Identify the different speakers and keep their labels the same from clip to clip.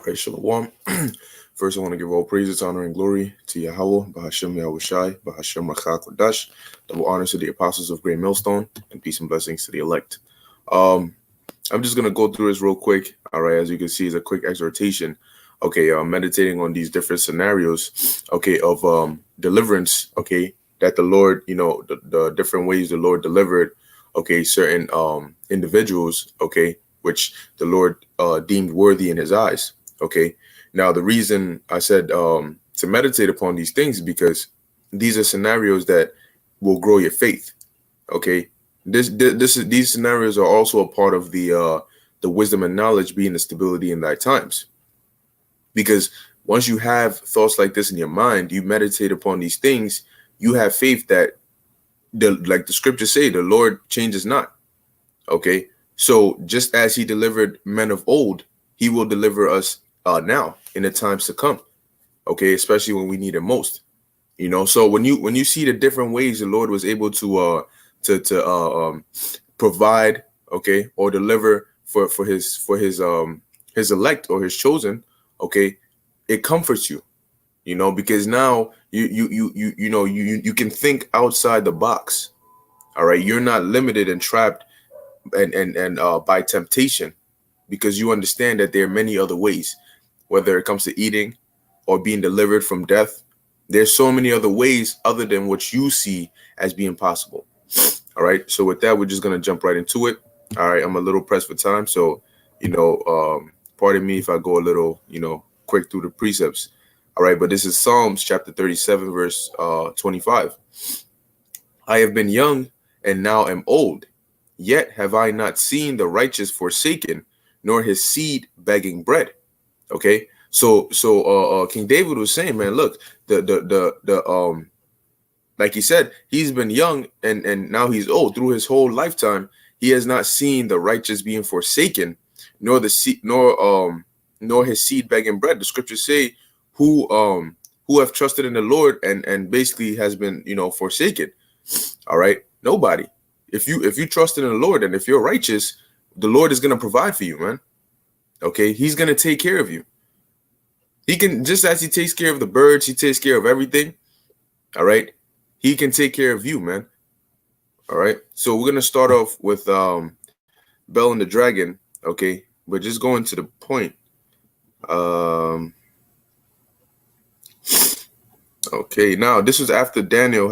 Speaker 1: Right, Shalom. First, I want to give all praises, honor, and glory to Yahweh, Bahashem Yahushai, Bahashem Rachak Kodash. Double honors to the apostles of Great Millstone, and peace and blessings to the elect. I'm just going to go through this real quick. All right, as you can see, it's a quick exhortation. Okay, meditating on these different scenarios, okay, of deliverance, okay, that the Lord, the different ways the Lord delivered, okay, certain individuals, okay, which the Lord deemed worthy in his eyes. Okay. Now, the reason I said to meditate upon these things is because these are scenarios that will grow your faith. Okay. These scenarios are also a part of the wisdom and knowledge being the stability in thy times. Because once you have thoughts like this in your mind, you meditate upon these things, you have faith that like the scriptures say, the Lord changes not. Okay. So just as he delivered men of old, he will deliver us now in the times to come. Okay, especially when we need it most. So when you see the different ways the Lord was able to provide, okay, or deliver for his elect or his chosen, okay, it comforts you, because now you can think outside the box. All right, you're not limited and trapped and by temptation, because you understand that there are many other ways, whether it comes to eating or being delivered from death. There's so many other ways other than what you see as being possible. All right. So with that, we're just going to jump right into it. All right. I'm a little pressed for time. So, pardon me if I go a little, quick through the precepts. All right. But this is Psalms chapter 37, verse 25. I have been young and now am old. Yet have I not seen the righteous forsaken, nor his seed begging bread. Okay, so King David was saying, man, look, the like he said, he's been young and now he's old. Through his whole lifetime, he has not seen the righteous being forsaken, nor the seed, nor his seed begging bread. The scriptures say, who have trusted in the Lord and basically has been forsaken. All right, nobody. If you trust in the Lord and if you're righteous, the Lord is going to provide for you, man. Okay, he's going to take care of you. He can, just as he takes care of the birds, he takes care of everything. All right, he can take care of you, man. All right, so we're going to start off with Bell and the Dragon. Okay, but just going to the point. Okay, now this was after Daniel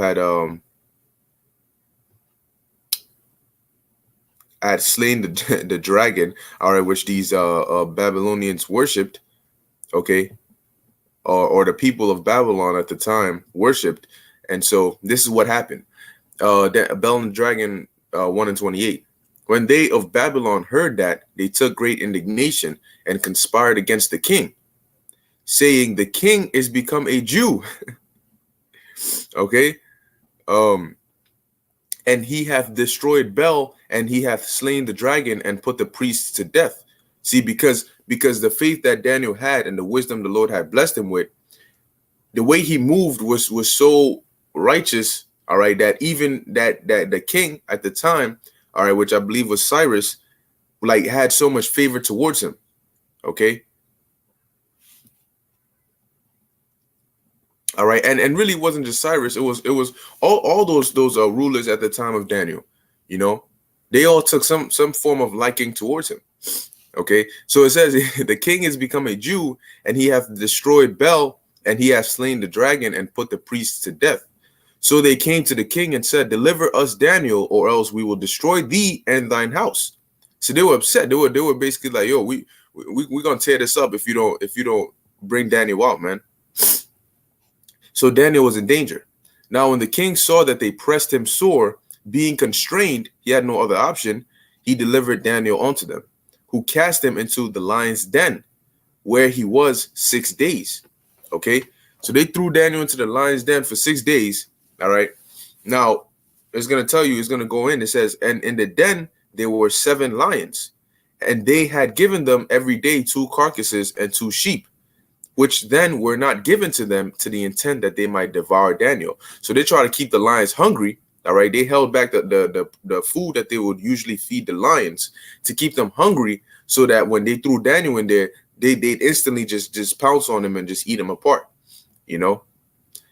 Speaker 1: had slain the dragon, all right, which these Babylonians worshipped, okay, or the people of Babylon at the time worshipped. And so this is what happened. Bel and the Dragon 1:28. When they of Babylon heard that, they took great indignation and conspired against the king, saying, the king is become a Jew. Okay. And he hath destroyed Bel, and he hath slain the dragon and put the priests to death. See, because the faith that Daniel had and the wisdom the Lord had blessed him with, the way he moved was so righteous, all right, that even that the king at the time, all right, which I believe was Cyrus, like had so much favor towards him. Okay. All right, and really wasn't just Cyrus. It was all those rulers at the time of Daniel. They all took some form of liking towards him. Okay, so it says the king has become a Jew, and he hath destroyed Bel, and he hath slain the dragon and put the priests to death. So they came to the king and said, deliver us Daniel, or else we will destroy thee and thine house. So they were upset. They were basically like, yo, we're gonna tear this up if you don't bring Daniel out, man. So Daniel was in danger. Now, when the king saw that they pressed him sore, being constrained, he had no other option, he delivered Daniel unto them, who cast him into the lion's den, where he was 6 days. Okay, so they threw Daniel into the lion's den for 6 days. All right, now it's going to tell you, it's going to go in. It says, and in the den there were 7 lions, and they had given them every day 2 carcasses and 2 sheep, which then were not given to them to the intent that they might devour Daniel. So they try to keep the lions hungry. All right, they held back the food that they would usually feed the lions to keep them hungry, so that when they threw Daniel in there, they'd instantly just pounce on him and just eat him apart. You know,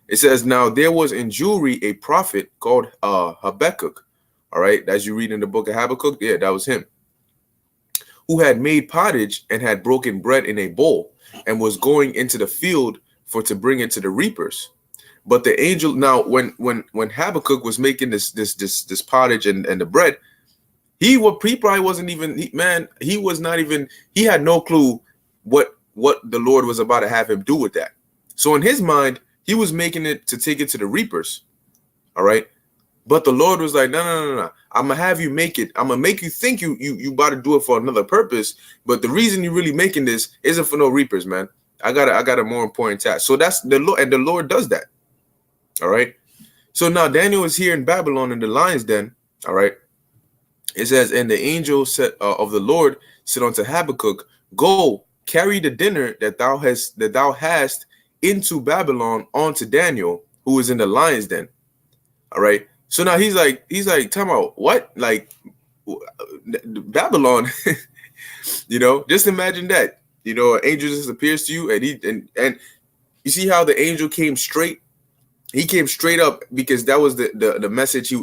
Speaker 1: it says, now there was in Jewry a prophet called Habakkuk. All right, as you read in the book of Habakkuk, yeah, that was him, who had made pottage and had broken bread in a bowl and was going into the field for to bring it to the reapers. But the angel, now when Habakkuk was making this pottage and the bread, he probably wasn't even he was not even, he had no clue what the Lord was about to have him do with that. So in his mind, he was making it to take it to the reapers. All right. But the Lord was like, no. I'm gonna have you make it. I'm gonna make you think you about to do it for another purpose. But the reason you're really making this isn't for no reapers, man. I got a more important task. So that's the Lord, and the Lord does that. All right. So now Daniel is here in Babylon in the lion's den. All right. It says, and the angel said of the Lord said unto Habakkuk, go carry the dinner that thou hast into Babylon unto Daniel, who is in the lion's den. All right. So now he's like, time out. What? Like Babylon, just imagine that. An angel just appears to you, and you see how the angel came straight. He came straight up because that was the message he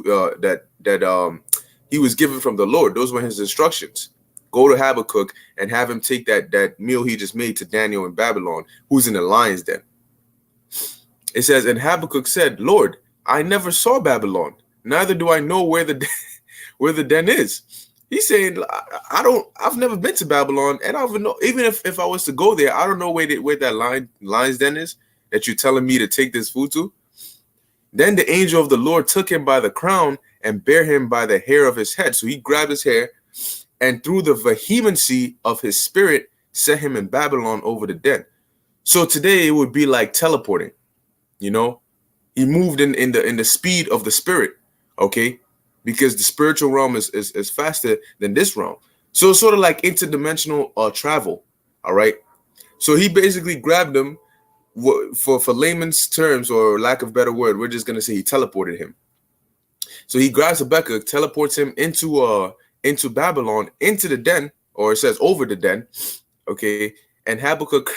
Speaker 1: was given from the Lord. Those were his instructions. Go to Habakkuk and have him take that meal he just made to Daniel in Babylon, who's in the lion's den. It says, and Habakkuk said, Lord, I never saw Babylon, neither do I know where the den is. He's saying, I've never been to Babylon, and I don't know, even if I was to go there, I don't know where that lion's den is that you're telling me to take this food to. Then the angel of the Lord took him by the crown and bare him by the hair of his head. So he grabbed his hair and through the vehemency of his spirit set him in Babylon over the den. So today it would be like teleporting, He moved in the speed of the spirit, okay? Because the spiritual realm is faster than this realm. So it's sort of like interdimensional travel, all right? So he basically grabbed him. For layman's terms, or lack of better word, we're just gonna say he teleported him. So he grabs Habakkuk, teleports him into Babylon, into the den, or it says over the den, okay. And Habakkuk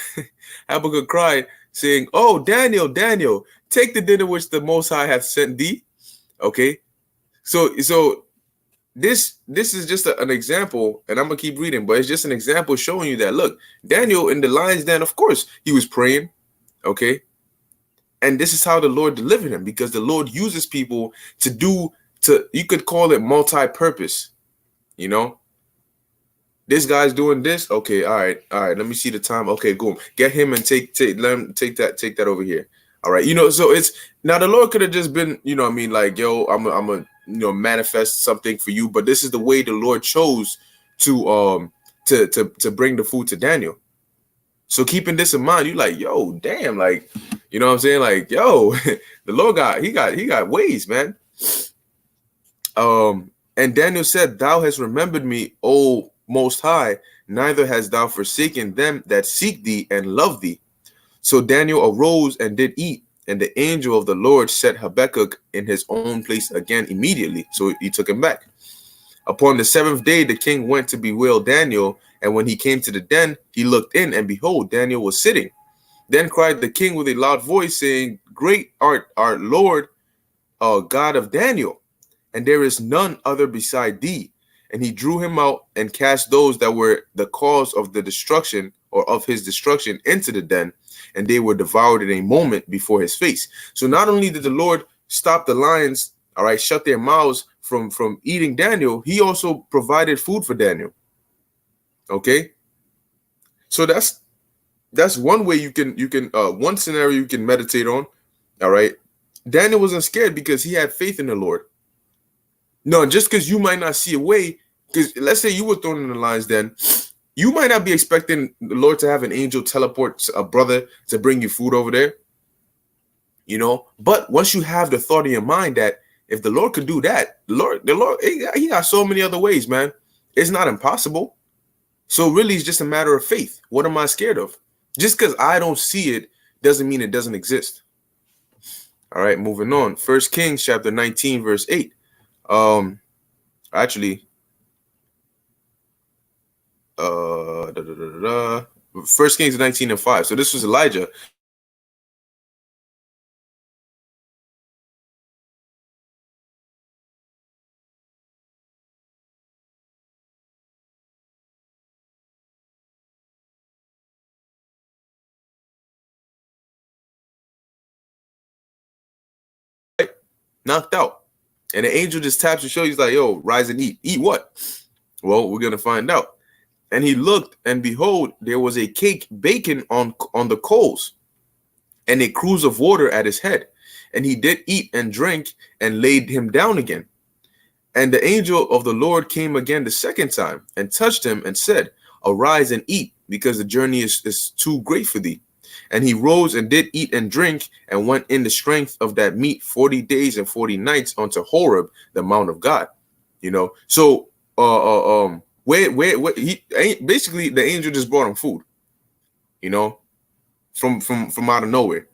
Speaker 1: cried, saying, "Oh, Daniel, take the dinner which the Most High hath sent thee." Okay, so this is just an example, and I'm gonna keep reading, but it's just an example showing you that look, Daniel in the lion's den, of course, he was praying. Okay. And this is how the Lord delivered him, because the Lord uses people you could call it multi-purpose. This guy's doing this. Okay. All right. Let me see the time. Okay, boom. Get him and let him take that over here. All right. So it's now the Lord could have just been, like, yo, I'm a manifest something for you. But this is the way the Lord chose to bring the food to Daniel. So keeping this in mind, you're like, yo, damn, like, you know what I'm saying? Like, yo, the Lord he got ways, man. And Daniel said, thou hast remembered me, O Most High, neither hast thou forsaken them that seek thee and love thee. So Daniel arose and did eat, and the angel of the Lord set Habakkuk in his own place again immediately. So he took him back. Upon the seventh day, the king went to bewail Daniel, and when he came to the den, he looked in, and behold, Daniel was sitting. Then cried the king with a loud voice, saying, Great art our Lord, God of Daniel, and there is none other beside thee. And he drew him out and cast those that were the cause of the destruction, or of his destruction, into the den, and they were devoured in a moment before his face. So not only did the Lord stop the lions, all right, shut their mouths from eating Daniel, he also provided food for Daniel. Okay, so that's one way you can one scenario you can meditate on. All right, Daniel wasn't scared because he had faith in the Lord. No, just because you might not see a way, because let's say you were thrown in the lion's den, you might not be expecting the Lord to have an angel teleport a brother to bring you food over there. But once you have the thought in your mind that if the Lord could do that, the Lord, he got so many other ways, man. It's not impossible. So really, it's just a matter of faith. What am I scared of? Just because I don't see it doesn't mean it doesn't exist. All right, moving on. 1 Kings chapter 19, verse 8. Actually, First Kings 19:5. So this was Elijah. Knocked out. And the angel just taps his shoulder. He's like, yo, rise and eat. Eat what? Well, we're going to find out. And he looked, and behold, there was a cake baking on the coals, and a cruse of water at his head. And he did eat and drink, and laid him down again. And the angel of the Lord came again the second time, and touched him, and said, arise and eat, because the journey is too great for thee. And he rose and did eat and drink, and went in the strength of that meat 40 days and 40 nights unto Horeb, the mount of God. You know, so where he basically the angel just brought him food, you know, from out of nowhere.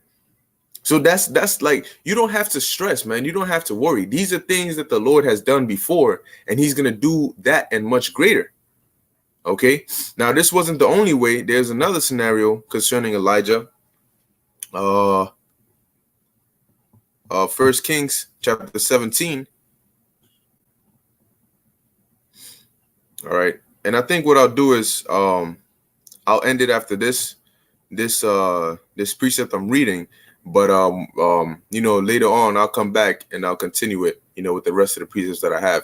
Speaker 1: So that's like, you don't have to stress, man. You don't have to worry. These are things that the Lord has done before, and he's gonna do that and much greater. Okay, now this wasn't the only way. There's another scenario concerning Elijah. First Kings chapter 17. All right, and I think what I'll do is I'll end it after this precept I'm reading, but you know, later on I'll come back and I'll continue it, you know, with the rest of the precepts that I have.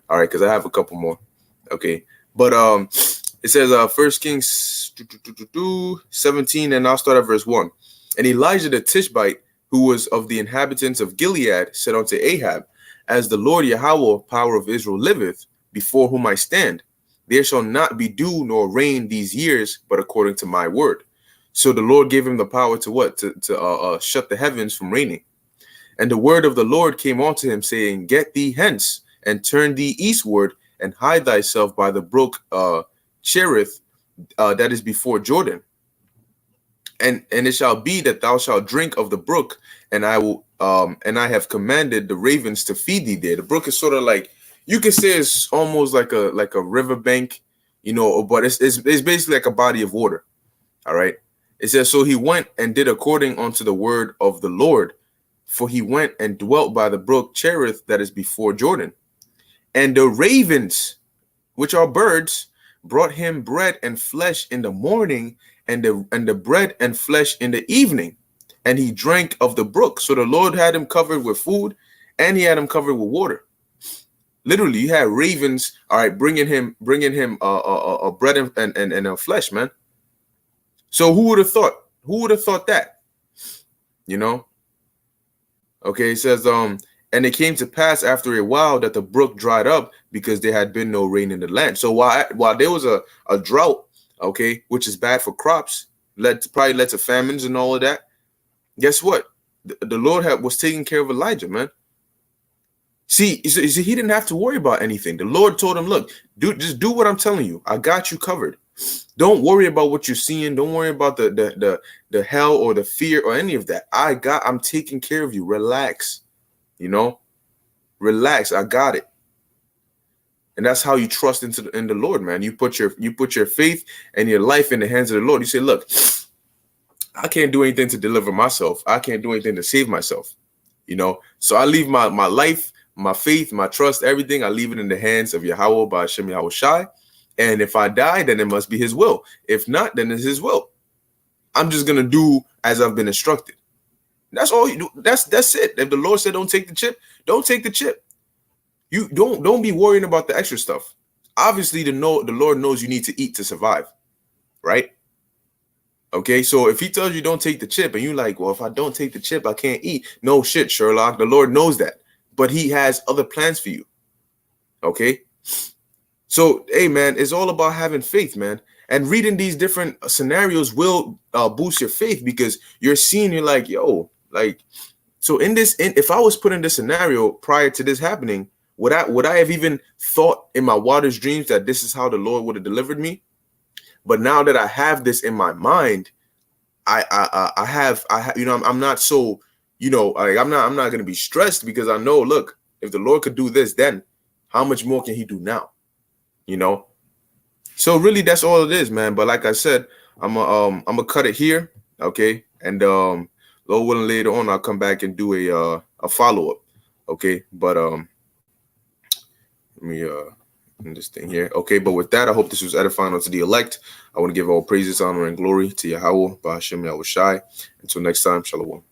Speaker 1: All right, because I have a couple more. Okay, but it says First Kings 17, and I'll start at verse 1. And Elijah the Tishbite, who was of the inhabitants of Gilead, said unto Ahab, as the Lord Yahweh, power of Israel, liveth, before whom I stand, there shall not be dew nor rain these years, but according to my word. So the Lord gave him the power to what? To shut the heavens from raining. And the word of the Lord came unto him, saying, get thee hence, and turn thee eastward, and hide thyself by the brook Cherith, that is before Jordan. And it shall be that thou shalt drink of the brook, and I will and I have commanded the ravens to feed thee there. The brook is sort of like, you could say it's almost like a riverbank, you know, but it's basically like a body of water. All right. It says, so he went and did according unto the word of the Lord, for he went and dwelt by the brook Cherith, that is before Jordan. And the ravens, which are birds, brought him bread and flesh in the morning, and the bread and flesh in the evening, and he drank of the brook. So the Lord had him covered with food, and he had him covered with water. Literally, you had ravens, all right, bringing him bread and flesh, man. So who would have thought? Who would have thought that? You know. Okay, it says and it came to pass after a while that the brook dried up, because there had been no rain in the land. So while there was a drought, okay, which is bad for crops, probably led to famines and all of that. Guess what? The Lord was taking care of Elijah, man. See, he didn't have to worry about anything. The Lord told him, look, just do what I'm telling you. I got you covered. Don't worry about what you're seeing. Don't worry about the hell or the fear or any of that. I'm taking care of you. Relax. You know, relax. I got it. And that's how you trust in the Lord, man. You put your faith and your life in the hands of the Lord. You say, look, I can't do anything to deliver myself. I can't do anything to save myself. You know, so I leave my life, my faith, my trust, everything. I leave it in the hands of Yahweh by Hashem Yahweh Shai. And if I die, then it must be his will. If not, then it's his will. I'm just going to do as I've been instructed. That's all you do. That's it. If the Lord said don't take the chip, don't take the chip. You don't be worrying about the extra stuff. Obviously, the Lord knows you need to eat to survive, right? Okay, so if he tells you don't take the chip, and you're like, well, if I don't take the chip, I can't eat. No shit, Sherlock. The Lord knows that, but he has other plans for you. Okay, so hey, man, it's all about having faith, man. And reading these different scenarios will boost your faith, because you're seeing, you're like, yo, like, so if I was put in this scenario prior to this happening, would I have even thought in my wildest dreams that this is how the Lord would have delivered me? But now that I have this in my mind, I have, you know, I'm not so, you know, like I'm not going to be stressed, because I know, look, if the Lord could do this, then how much more can he do now? You know? So really, that's all it is, man. But like I said, I'm gonna cut it here, okay? And Lord willing, later on I'll come back and do a follow up, okay? But let me in this thing here, okay? But with that, I hope this was edifying unto the elect. I want to give all praises, honor, and glory to Yahweh, Bahashem Yahushai. Until next time, Shalom.